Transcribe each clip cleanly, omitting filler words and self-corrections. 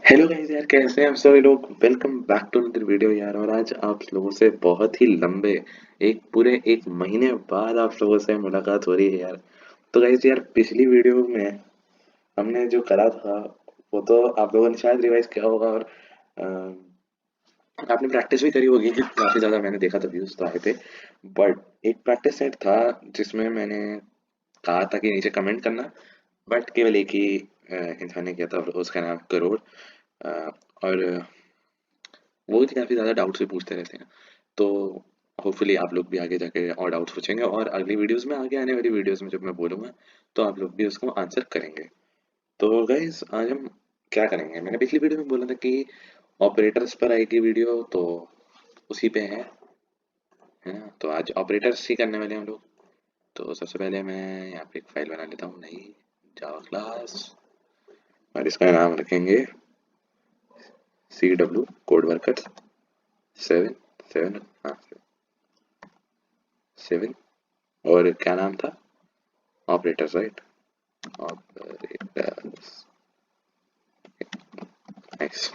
Hello guys यार, कैसे हैं आप सभी लोग। Welcome back to another video यार। और आज आप लोगों से बहुत ही लंबे एक महीने बाद आप लोगों से मुलाकात हो रही है यार। तो गाइस यार, पिछली वीडियो में हमने जो करा था वो तो आप लोगों ने शायद रिवाइज किया होगा। और आपने प्रैक्टिस भी करी होगी कि काफी ज्यादा मैंने देखा था, व्यूज तो आए थे। बट एक प्रैक्टिस सेट था जिसमें मैंने कहा था कि नीचे कमेंट करना। बट केवल एक ही इंसान ने किया था, उसका नाम करोड़। अ, और वो भी काफ़ी ज़्यादा डाउट्स भी पूछते रहते हैं। तो होपफुली आप लोग भी आगे जाके और डाउट्स पूछेंगे, और अगली वीडियोस में, आगे आने वाली वीडियोस में जब मैं बोलूँगा तो आप लोग भी उसको आंसर करेंगे। तो गाइस, आज हम क्या करेंगे, मैंने पिछली वीडियो में बोला था कि ऑपरेटर्स पर आएगी वीडियो, तो उसी पे है ना। तो आज ऑपरेटर्स ही करने वाले हैं हम लोग। तो सबसे पहले मैं यहाँ पे एक फाइल बना लेता हूँ, नई जावा क्लास। और इसका नाम रखेंगे CW कोड वर्कर्स 7 7। हाँ, 7। और क्या नाम था, ऑपरेटर्स राइट, ऑपरेटर्स। नाइस।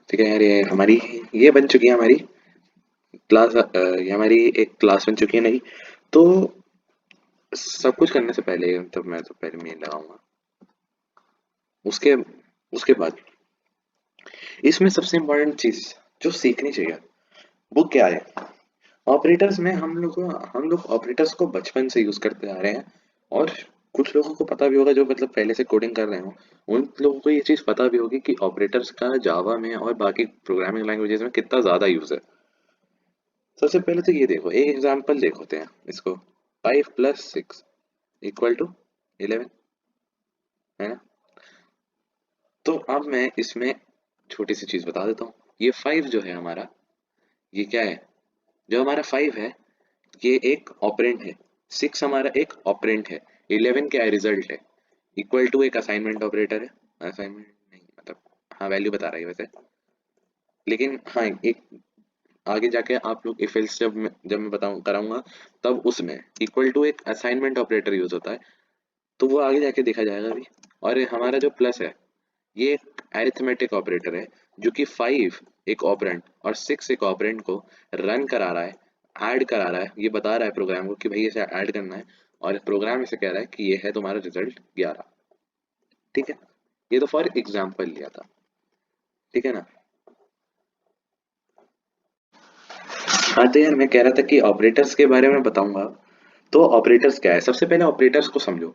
ठीक है यार, ये बन चुकी है हमारी क्लास। ये हमारी एक क्लास बन चुकी है नई। तो सब कुछ करने से पहले, तो मैं तो पहले मेल लगाऊंगा। उसके उसके बाद इसमें सबसे इम्पोर्टेंट चीज जो सीखनी चाहिए वो क्या है। ऑपरेटर्स में हम लोग ऑपरेटर्स को बचपन से यूज करते आ रहे हैं। और कुछ लोगों को पता भी होगा, जो मतलब पहले से कोडिंग कर रहे हो, उन लोगों को ये चीज पता भी होगी कि ऑपरेटर्स का जावा में और बाकी प्रोग्रामिंग लैंग्वेजेस में कितना ज्यादा यूज है। सबसे पहले तो ये देखो, एक एग्जांपल देखते हैं इसको। 5 + 6 = 11, है ना। तो अब मैं इसमें छोटी सी चीज बता देता हूँ। ये 5 जो है हमारा, ये क्या है, जो हमारा 5 है ये एक ऑपरेंड है। 6 हमारा एक ऑपरेंड है। 11 क्या है, रिजल्ट है। इक्वल टू एक असाइनमेंट ऑपरेटर है। असाइनमेंट नहीं, मतलब हाँ, वैल्यू बता रही है वैसे। लेकिन हाँ, एक आगे जाके आप लोग इफ एल्स जब मैं बताऊँ कराऊंगा, तब उसमें इक्वल टू एक असाइनमेंट ऑपरेटर यूज होता है। तो वो आगे जाके देखा जाएगा अभी। और हमारा जो प्लस है, ये एक अरिथमेटिक ऑपरेटर है, जो कि 5 एक ऑपरेंड और 6 एक ऑपरेंड को रन करा रहा है, ऐड करा रहा है। ये बता रहा है प्रोग्राम को कि भाई इसे ऐड करना है, और प्रोग्राम इसे कह रहा है कि ये है तुम्हारा रिजल्ट 11। ठीक है, ये तो फॉर एग्जाम्पल लिया था। ठीक है ना। हाँ, तो यार मैं कह रहा था कि ऑपरेटर्स के बारे में बताऊंगा। तो ऑपरेटर्स क्या है, सबसे पहले ऑपरेटर्स को समझो।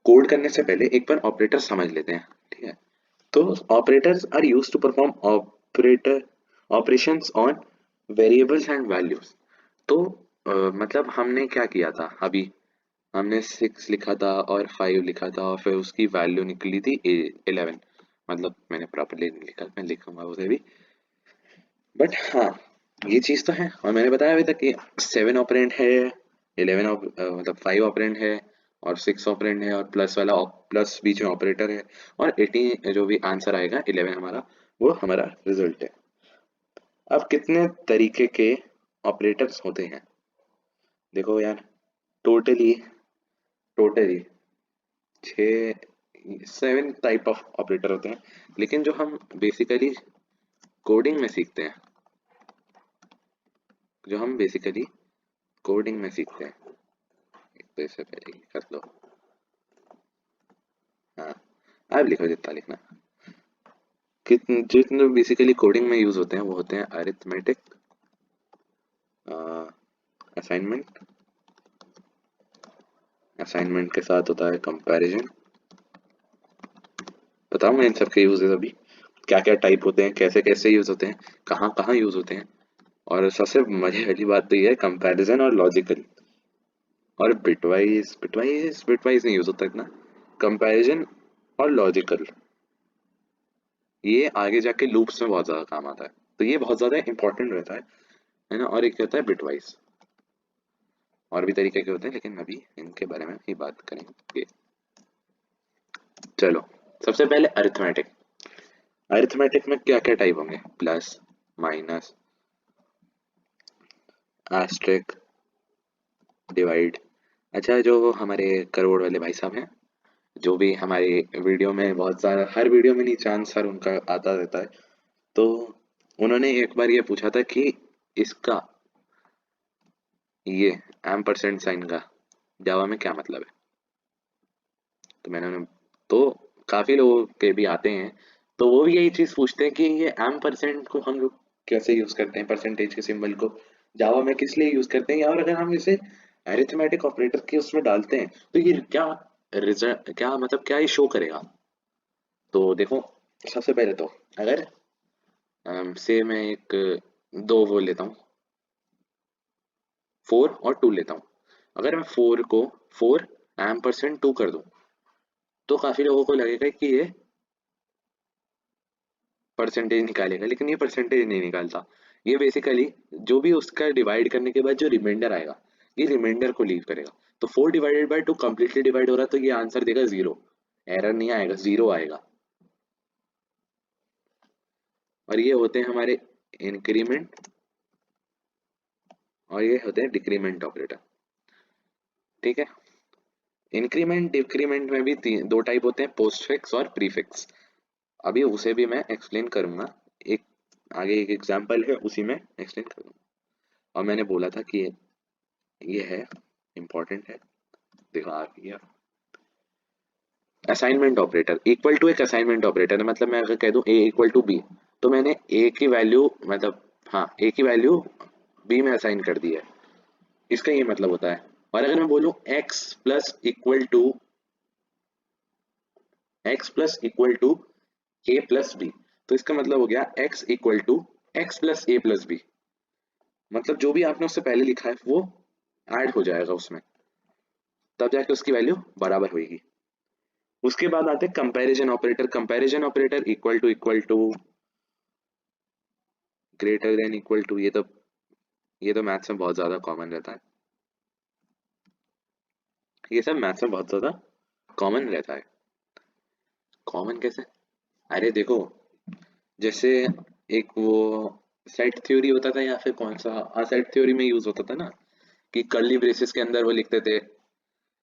कोड करने से पहले एक बार ऑपरेटर समझ लेते हैं। ठीक है। तो operators are used to perform operator operations on variables and values. तो मतलब हमने क्या किया था अभी, हमने 6 लिखा था और 5 लिखा था, और फिर उसकी वैल्यू निकली थी 11। मतलब मैंने प्रॉपरली नहीं लिखा, मैं लिखूंगा उसे भी। बट हाँ, ये चीज तो है। और मैंने बताया अभी तक कि 7 ऑपरेंड है, 11 मतलब 5 ऑपरेंड है, और 6 ऑपरेंड है, और प्लस वाला प्लस बीच में ऑपरेटर है। और 18 जो भी आंसर आएगा, 11 हमारा, वो हमारा रिजल्ट है। अब कितने तरीके के ऑपरेटर्स होते हैं, देखो यार। Totally totally 7 type of operator होते हैं। लेकिन जो हम बेसिकली कोडिंग में सीखते हैं, जो हम बेसिकली कोडिंग में सीखते हैं, एक तो इससे पहले ही कर लो। हाँ, अब लिखो जितना लिखना। कितने जितने बेसिकली कोडिंग में यूज होते हैं वो होते हैं अरिथमेटिक, असाइनमेंट। असाइनमेंट के साथ होता है कंपैरिजन। बताऊंगा इन सब के यूजेस अभी, क्या क्या टाइप होते हैं, कैसे कैसे यूज होते हैं, कहाँ कहाँ यूज होते हैं। और सबसे मजे वाली बात तो ये है, कंपैरिजन और लॉजिकल। और बिटवाइज नहीं यूज होता इतना। कंपैरिजन और लॉजिकल, ये आगे जाके लूप्स में बहुत ज्यादा काम आता है। तो ये बहुत ज्यादा इंपॉर्टेंट रहता है ना। और एक होता है बिटवाइज। और भी तरीके के होते हैं, लेकिन अभी इनके बारे में ही बात करेंगे। चलो, सबसे पहले अरिथमेटिक। अरिथमेटिक में क्या क्या टाइप होंगे, प्लस, माइनस, एस्ट्रिक, डिवाइड। अच्छा, जो हमारे करोड़ वाले भाई साहब हैं, जो भी हमारे वीडियो में बहुत सारा, हर वीडियो में नहीं, चांस हर उनका आता रहता है। तो उन्होंने एक बार ये पूछा था कि इसका, ये एम परसेंट साइन का जावा में क्या मतलब है। तो मैंने उन्हें, तो काफी लोगों के भी आते हैं, तो वो भी यही चीज पूछते हैं कि ये एम परसेंट को हम लोग कैसे यूज करते हैं, परसेंटेज के सिंबल को जावा में किस लिए यूज करते हैं, और अगर हम इसे अरिथमेटिक ऑपरेटर के उसमें डालते हैं तो ये क्या रिजल्ट, क्या मतलब क्या ये शो करेगा। तो देखो, सबसे पहले तो अगर से मैं एक दो वो लेता हूँ, 4 और 2 लेता हूँ। अगर मैं 4 एम परसेंट 2 कर दूं तो काफी लोगों को लगेगा कि ये परसेंटेज निकालेगा, लेकिन ये परसेंटेज नहीं निकालता। ये बेसिकली जो भी उसका डिवाइड करने के बाद जो रिमाइंडर आएगा, ये रिमाइंडर को लीव करेगा। तो 4/2 कंप्लीटली डिवाइड हो रहा है, तो ये आंसर देगा 0। एरर नहीं आएगा, 0 आएगा। और ये होते हैं हमारे इंक्रीमेंट, और ये होते हैं डिक्रीमेंट ऑपरेटर। ठीक है। इंक्रीमेंट डिक्रीमेंट में भी दो टाइप होते हैं, पोस्टफिक्स और प्रीफिक्स। अभी उसे भी मैं एक्सप्लेन करूंगा। एक आगे एक एग्जांपल है, उसी में एक्सप्लेन करूंगा। और मैंने बोला था कि ये है, इम्पोर्टेंट है। देखो आ गया, असाइनमेंट ऑपरेटर इक्वल टू एक असाइनमेंट ऑपरेटर है। मतलब मैं अगर कह दूं ए इक्वल टू बी, तो मैंने ए की वैल्यू, मतलब हाँ, ए की वैल्यू बी में असाइन कर दी है, इसका ये मतलब होता है। और अगर मैं बोलूं x plus equal to a plus b, तो इसका मतलब हो गया x equal to x plus a plus b. मतलब जो भी आपने उससे पहले लिखा है वो ऐड हो जाएगा उसमें, तब जाके उसकी वैल्यू बराबर होगी। उसके बाद आते हैं comparison operator. Comparison operator equal to, greater than, equal to, ये तो मैथ्स में बहुत ज्यादा कॉमन रहता है। ये सब मैथ्स में बहुत ज्यादा कॉमन रहता है। कॉमन कैसे? अरे देखो, जैसे एक वो सेट थ्योरी होता था, या फिर कौन सा, हाँ, सेट थ्योरी में यूज होता था ना, कि कर्ली ब्रेसेस के अंदर वो लिखते थे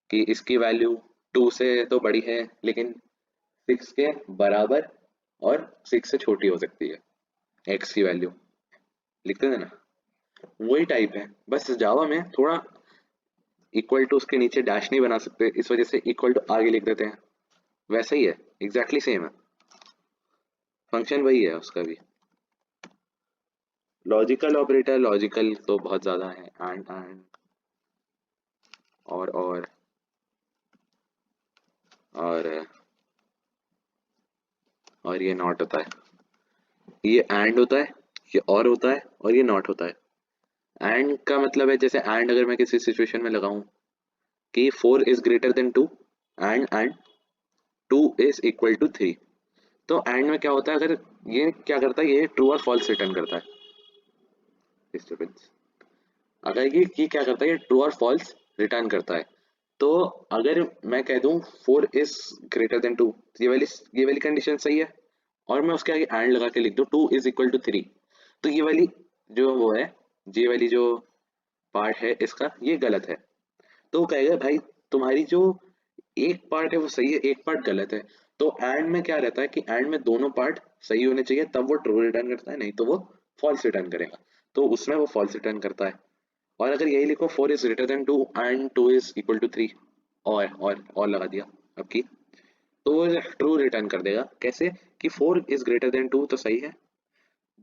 कि इसकी वैल्यू 2 से तो बड़ी है, लेकिन 6 के बराबर और 6 से छोटी हो सकती है, एक्स की वैल्यू लिखते थे ना। वही टाइप है, बस जावा में थोड़ा इक्वल टू उसके नीचे डैश नहीं बना सकते, इस वजह से इक्वल टू आगे लिख देते हैं। वैसा ही है, एग्जैक्टली सेम है, फंक्शन वही है उसका भी। लॉजिकल ऑपरेटर, लॉजिकल तो बहुत ज्यादा है, एंड और और और ये नॉट होता है, ये एंड होता है, ये और होता है, और ये नॉट होता है। एंड का मतलब है, जैसे एंड अगर मैं किसी सिचुएशन में लगाऊं कि 4 is greater than 2, and 2 is equal to 3, तो एंड में क्या होता है, अगर ये क्या करता है, ये ट्रू और फॉल्स रिटर्न करता है। डिस्टर्बेंस, अगर ये क्या करता है, ये ट्रू और फॉल्स रिटर्न करता है। तो अगर मैं कह दूं 4 is greater than 2, ये वाली कंडीशन सही है, और मैं उसके आगे एंड लगा के लिख दूं 2 is equal to 3, तो ये वाली जो वो है, ये वाली जो पार्ट है इसका, ये गलत है। तो वो कहेगा भाई तुम्हारी जो एक पार्ट है वो सही है, एक पार्ट गलत है। तो एंड में क्या रहता है कि एंड में दोनों पार्ट सही होने चाहिए, तब वो ट्रू रिटर्न करता है, नहीं तो वो फॉल्स रिटर्न करेगा। तो उसमें वो फॉल्स रिटर्न करता है। और अगर यही लिखो 4 is greater than 2 and 2 is equal to 3, और लगा दिया अब की, तो वो ट्रू रिटर्न कर देगा। कैसे? कि 4 is greater than 2 तो सही है,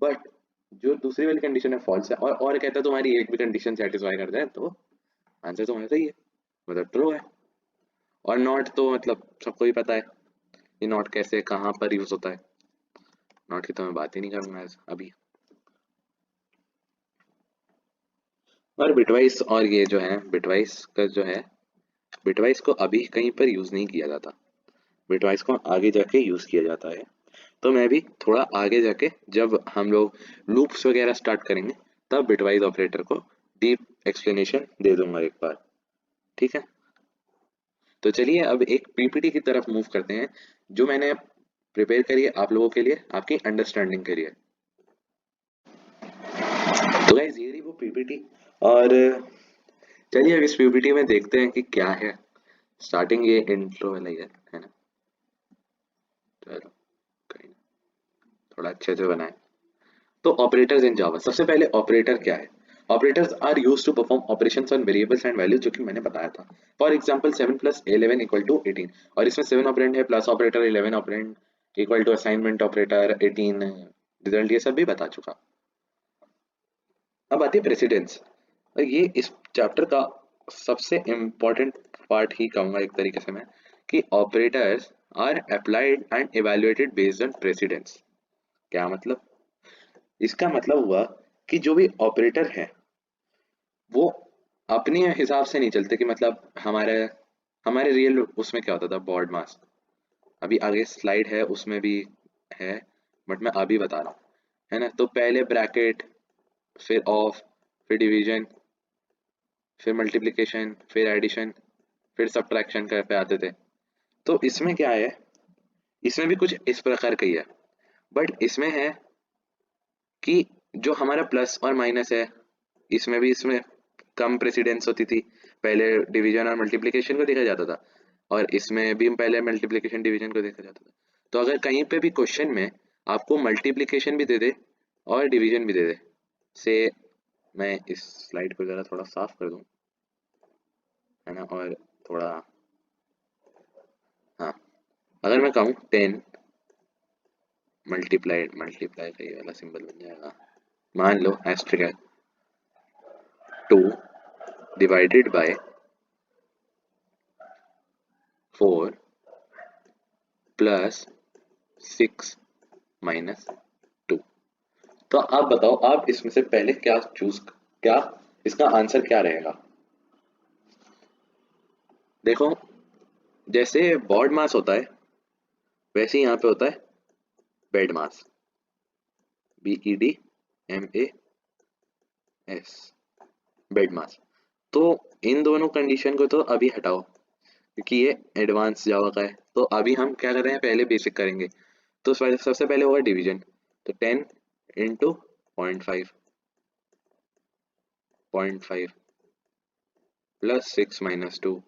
बट जो दूसरी वाली कंडीशन है फॉल्स है, और कहता है तुम्हारी एक भी कंडीशन सेटिस्फाई कर जाए तो आंसर तुम्हारा सही है, मतलब ट्रू है। और नॉट तो मतलब सबको ही पता है ये नॉट कैसे कहाँ पर यूज होता है, नॉट की तो मैं बात ही नहीं करूंगा अभी। और बिटवाइस, और ये जो है बिटवाइस का जो है, बिटवाइस को अभी कहीं पर यूज नहीं किया जाता, बिटवाइस को आगे जाके यूज किया जाता है। तो मैं भी थोड़ा आगे जाके जब हम लोग लूप्स वगैरह स्टार्ट करेंगे, तब बिटवाइस ऑपरेटर को डीप एक्सप्लेनेशन दे दूंगा एक बार। ठीक है। तो चलिए अब एक पीपीटी की तरफ मूव करते हैं, जो मैंने प्रिपेयर करी है आप लोगों के लिए, आपकी अंडरस्टैंडिंग के लिए। तो गाइस ये रही वो पीपीटी, और चलिए अब इस पीपीटी में देखते हैं कि क्या है। स्टार्टिंग ये इंट्रो वाला ही है ना। चलो कहीं ना, थोड़ा अच्छे से बनाए। तो ऑपरेटर्स इन जावा, सबसे पहले ऑपरेटर क्या है? Operators are use to perform operations on variables and values, जो कि मैंने बताया था। For example 7 plus 11 equal to 18, और इसमें 7 ऑपरेंड है, plus operator 11 operand equal to assignment operator 18, result, ये सब भी बता चुका। अब आती है प्रेसिडेंस, और ये इस चैप्टर का सबसे इम्पोर्टेंट पार्ट ही कहूंगा एक तरीके से मैं, कि operators are applied and evaluated based on precedence. क्या मतलब? इसका मतलब हुआ कि जो भी ऑपरेटर है वो अपने हिसाब से नहीं चलते, कि मतलब हमारे हमारे रियल उसमें क्या होता था, बॉड मास, अभी आगे स्लाइड है उसमें भी है, बट मैं अभी बता रहा हूँ, है ना? तो पहले ब्रैकेट, फिर ऑफ, फिर डिवीजन, फिर मल्टीप्लिकेशन, फिर एडिशन, फिर सब्ट्रैक्शन कर पे आते थे। तो इसमें क्या है, इसमें भी कुछ इस प्रकार का ही है, बट इसमें है कि जो हमारा प्लस और माइनस है, इसमें भी इसमें कम प्रेसिडेंस होती थी, पहले डिवीजन और मल्टीप्लिकेशन को देखा जाता था, और इसमें भी पहले मल्टीप्लिकेशन डिवीजन को देखा जाता था। तो अगर कहीं पे भी क्वेश्चन में आपको मल्टीप्लिकेशन भी दे दे और डिवीजन भी दे दे, से मैं इस स्लाइड को ज़रा थोड़ा साफ कर दूं, है ना, और थोड़ा, हाँ, अगर मैं कहूँ 10 मल्टीप्लाई का ये वाला सिंबल बन जाएगा, मान लो एस्ट्रिक है, 2 डिवाइडेड बाय 4 प्लस 6 माइनस 2। तो आप बताओ, आप इसमें से पहले क्या चूज, क्या इसका आंसर क्या रहेगा? देखो, जैसे बॉड मास होता है वैसे ही यहाँ पे होता है बेड मास, BEDMAS, बेड मास। तो इन दोनों कंडीशन को तो अभी हटाओ, क्योंकि ये एडवांस जावा का है, तो अभी हम क्या कर रहे हैं, पहले बेसिक करेंगे। तो सबसे पहले होगा डिवीजन, तो 10 इंटू 0.5 प्लस 6 - 2,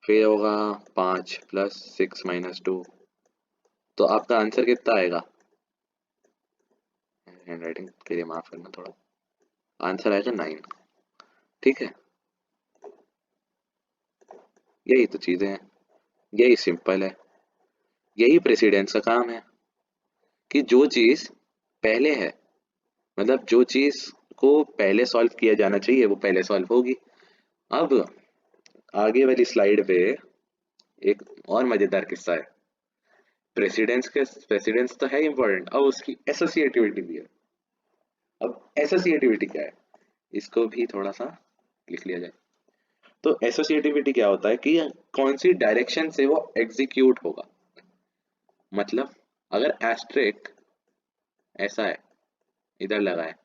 फिर होगा 5 प्लस 6 - 2। तो आपका आंसर कितना आएगा? हैंड राइटिंग के लिए माफ करना थोड़ा, आंसर आएगा 9। ठीक है, यही तो चीजें हैं, यही सिंपल है, यही प्रेसिडेंस का काम है, कि जो चीज पहले है, मतलब जो चीज को पहले सॉल्व किया जाना चाहिए वो पहले सॉल्व होगी। अब आगे वाली स्लाइड पे एक और मजेदार किस्सा है। प्रेसिडेंस तो है इंपॉर्टेंट, अब उसकी एसोसिएटिविटी भी है। अब एसोसिएटिविटी क्या है, इसको भी थोड़ा सा लिख लिया जाए। तो एसोसिएटिविटी क्या होता है कि कौन सी डायरेक्शन से वो एग्जीक्यूट होगा। मतलब अगर एस्ट्रिक ऐसा है, इधर लगा है,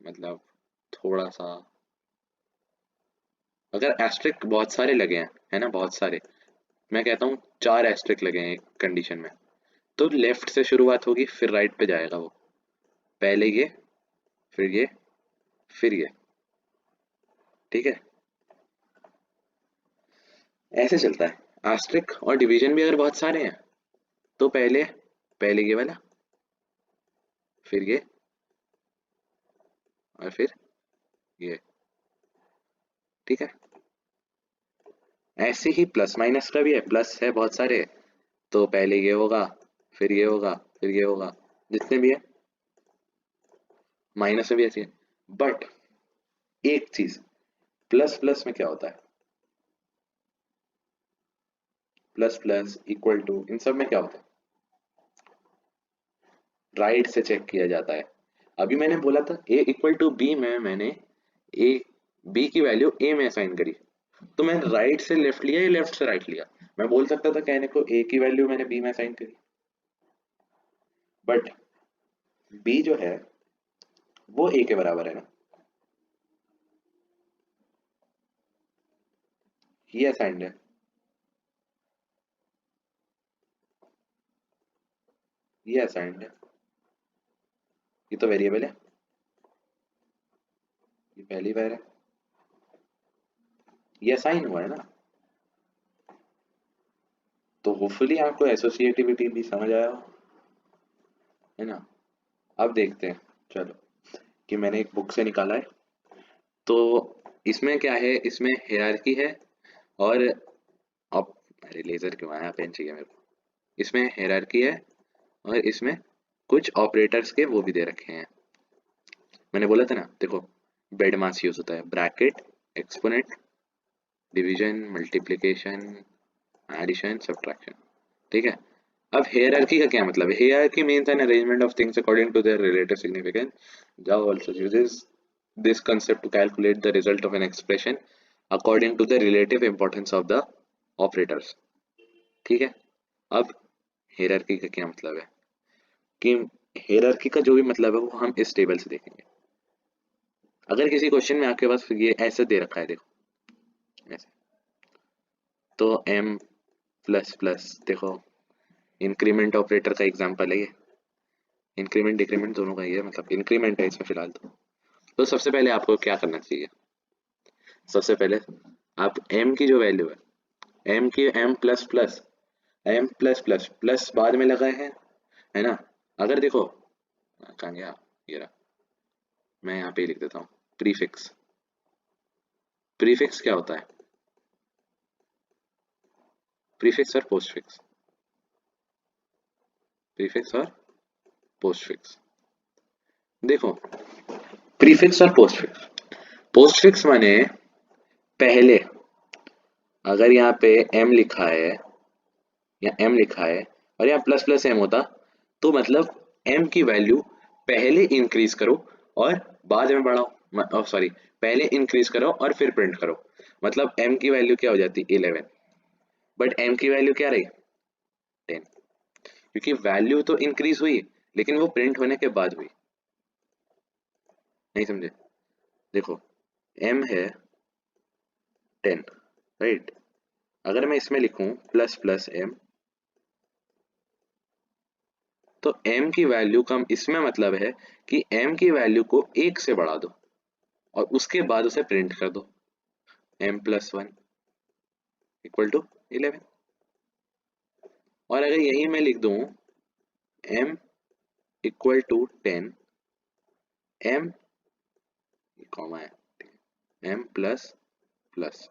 मतलब थोड़ा सा, अगर एस्ट्रिक बहुत सारे लगे हैं, है ना, बहुत सारे, मैं कहता हूँ 4 एस्ट्रिक लगे हैं एक कंडीशन में, तो लेफ्ट से शुरुआत होगी फिर राइट पे जाएगा वो, पहले ये, फिर ये, फिर ये। ठीक है, ऐसे चलता है। एस्ट्रिक और डिवीजन भी अगर बहुत सारे हैं तो पहले पहले ये वाला, फिर ये, और फिर ये। ठीक है, ऐसे ही प्लस माइनस का भी है, प्लस है बहुत सारे, तो पहले ये होगा, फिर ये होगा, फिर ये होगा, जितने भी है। माइनस में भी ऐसी है, बट एक चीज, प्लस प्लस में क्या होता है, प्लस प्लस इक्वल टू, इन सब में क्या होता है, राइट से चेक किया जाता है। अभी मैंने बोला था a इक्वल टू बी में, मैंने a b की वैल्यू a में असाइन करी, तो मैंने राइट से लेफ्ट लिया या लेफ्ट से राइट लिया? मैं बोल सकता था कहने को a की वैल्यू मैंने b में असाइन करी, बट b जो है वो a के बराबर है ना, ये असाइंड है, ये असाइंड है, ये तो वेरिएबल है, ये पहली बार है। ये असाइन हुआ है ना, तो होपफुली आपको एसोसिएटिविटी भी समझ आया हो, है ना। अब देखते हैं, चलो, कि मैंने एक बुक से निकाला है। तो इसमें क्या है, इसमें हायरार्की है, और अब, अरे लेजर क्यों आया, पेन चाहिए मेरे को। इसमें हायरार्की है, और इसमें कुछ ऑपरेटर्स के वो भी दे रखे हैं। मैंने बोला था ना, देखो, बेड मास यूज होता है, bracket, exponent, division, multiplication, addition, subtraction, ठीक है। अब हेयरआर्की का क्या मतलब है? Hierarchy means an arrangement of things according to their relative significance. Java also uses this concept to calculate the result of an expression according to the relative importance of the operators, ठीक है। अब hierarchy का क्या मतलब है, कि hierarchy का जो भी मतलब है वो हम इस टेबल से देखेंगे। अगर किसी क्वेश्चन में आपके पास ये ऐसे दे रखा है, देखो ऐसे, तो m प्लस प्लस, देखो इंक्रीमेंट ऑपरेटर का एग्जांपल है ये, इंक्रीमेंट डिक्रीमेंट दोनों का ही है, मतलब इंक्रीमेंट है इसमें फिलहाल। तो सबसे पहले आपको क्या करना चाहिए, सबसे पहले आप m की जो वैल्यू है, m की m plus plus, m plus plus plus बाद में लगाए हैं, है ना। अगर देखो, कहाँ गया, ये रहा, मैं यहाँ पे ही लिख देता हूँ, प्रीफिक्स। प्रीफिक्स क्या होता है, प्रीफिक्स और पोस्टफिक्स, प्रीफिक्स और पोस्टफिक्स। देखो, प्रीफिक्स और पोस्टफिक्स, पोस्टफिक्स माने पहले, अगर यहाँ पे m लिखा है, या m लिखा है, और यहाँ प्लस प्लस m होता, तो मतलब m की वैल्यू पहले इंक्रीज करो और बाद में बढ़ाओ, सॉरी, पहले इंक्रीज करो और फिर प्रिंट करो, मतलब m की वैल्यू क्या हो जाती, 11, बट m की वैल्यू क्या रही, 10, क्योंकि वैल्यू तो इंक्रीज हुई, लेकिन वो प्रिंट होने के बाद हुई। नहीं समझे, देखो, m है 10, राइट। अगर मैं इसमें लिखूं प्लस प्लस m, तो m की वैल्यू का इसमें मतलब है कि m की वैल्यू को 1 से बढ़ा दो और उसके बाद उसे प्रिंट कर दो, m प्लस 1 इक्वल टू 11। और अगर यही मैं लिख दूं m equal to 10, m, comma है, m प्लस प्लस,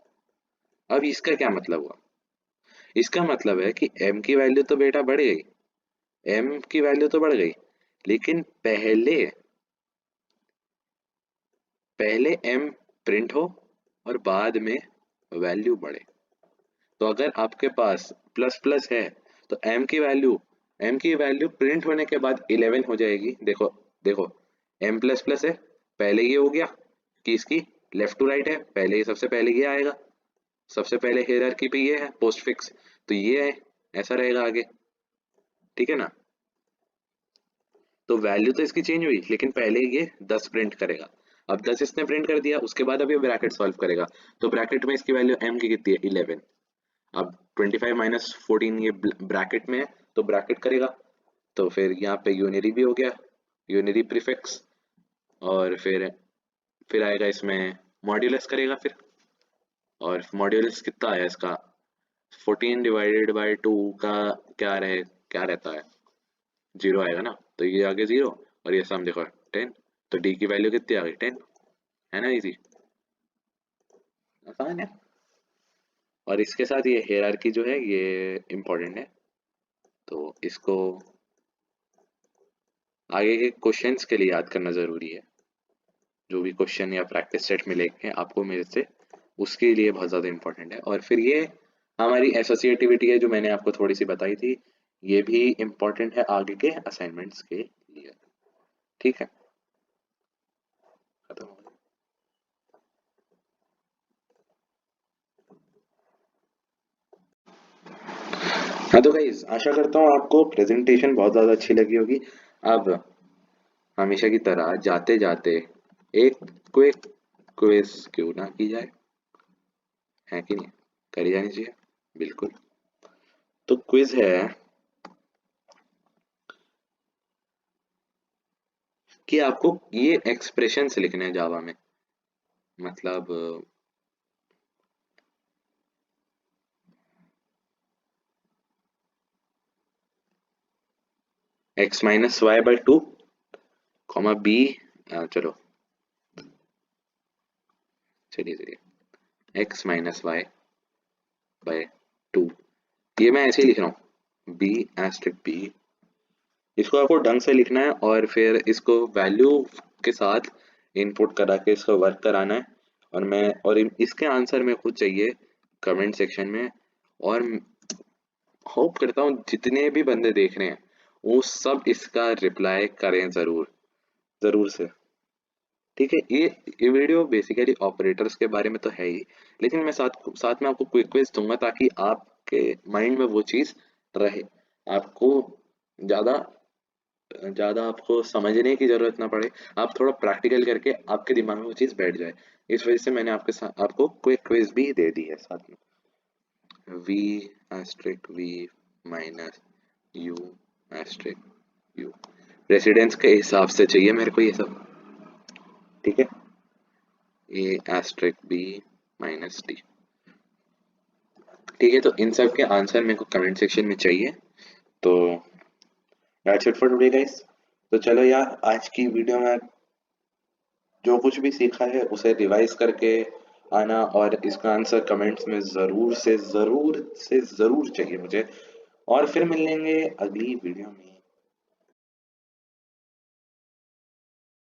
अब इसका क्या मतलब हुआ, इसका मतलब है कि m की वैल्यू तो बेटा बढ़ गई, m की वैल्यू तो बढ़ गई, लेकिन पहले पहले m प्रिंट हो और बाद में वैल्यू बढ़े। तो अगर आपके पास प्लस प्लस है, तो m की वैल्यू प्रिंट होने के बाद 11 हो जाएगी। देखो, देखो, m प्लस प्लस है, पहले ये हो गया कि इसकी लेफ्ट टू राइट है, पहले ये, सबसे पहले ये आएगा, सबसे पहले हायरार्की पे ये है पोस्ट फिक्स, तो ये है, ऐसा रहेगा आगे, ठीक है ना। तो वैल्यू तो इसकी चेंज हुई, लेकिन पहले ये 10 प्रिंट करेगा। अब 10 इसने प्रिंट कर दिया, उसके बाद अब ये ब्रैकेट सॉल्व करेगा, तो ब्रैकेट में इसकी वैल्यू m की कितनी है, 11। अब 25 माइनस 14 ये ब्रैकेट में है, तो ब्रैकेट करेगा, तो फिर यहाँ पे यूनरी भी हो गया, यूनरी प्रीफिक्स, और फिर आएगा इसमें मॉड्यूलस करेगा फिर, और मॉड्यूलस कितना आया इसका, 14 डिवाइडेड बाय 2 का क्या रहता है, 0 आएगा ना, तो ये आगे 0, और ये सम देखो 10, तो डी की वैल्यू कितनी आ गई, 10, है ना, इजी, आसान है। और इसके साथ ये हायरार्की जो है ये इम्पोर्टेंट है, तो इसको आगे के क्वेश्चंस के लिए याद करना जरूरी है। जो भी क्वेश्चन या प्रैक्टिस सेट मिलेंगे आपको मेरे से, उसके लिए बहुत ज़्यादा इम्पोर्टेंट है। और फिर ये हमारी एसोसिएटिविटी है जो मैंने आपको थोड़ी सी बताई थी, ये भी इम्पोर्टेंट है आगे के असाइनमेंट्स के लिए, ठीक है। खत्म हो गया। हाँ तो गाइज, आशा करता हूँ आपको प्रेजेंटेशन बहुत ज़्यादा अच्छी लगी होगी। अब हमेशा की तरह जाते जाते एक क्विक क्विज क्यों ना की जाए, है कि नहीं, करी जानी चाहिए, बिल्कुल। तो क्विज है कि आपको ये एक्सप्रेशन लिखने हैं जावा में, मतलब x minus y by two comma b, चलो चलिए चलिए, x minus y by two, ये मैं ऐसे ही लिख रहा हूँ, बी एस्ट्रिक बी। इसको आपको ढंग से लिखना है और फिर इसको वैल्यू के साथ इनपुट करा के इसको वर्क कराना है। और इसके आंसर मेरे को चाहिए कमेंट सेक्शन में। और होप करता हूँ जितने भी बंदे देख रहे हैं वो सब इसका रिप्लाई करें जरूर, जरूर से। ठीक है, ये वीडियो बेसिकली ऑपरेटर्स के बारे में तो है ही, लेकिन मैं साथ साथ में आपको क्विक क्विज दूंगा ताकि आपके माइंड में वो चीज रहे, आपको ज्यादा ज्यादा आपको समझने की जरूरत ना पड़े, आप थोड़ा प्रैक्टिकल करके आपके दिमाग में वो चीज बैठ जाए। इस वजह से मैंने आपके साथ आपको क्विक क्विज भी दे दी है साथ में। v asterisk v minus u asterisk u, precedence के हिसाब से चाहिए मेरे को ये सब। ठीक है, a asterisk b minus d। ठीक है, तो इन सब के आंसर मेरे को कमेंट सेक्शन में चाहिए। तो that's it for today guys. तो चलो यार, आज की वीडियो में जो कुछ भी सीखा है उसे रिवाइज करके आना, और इसका आंसर कमेंट्स में जरूर से जरूर चाहिए मुझे। और फिर मिलेंगे अगली वीडियो में।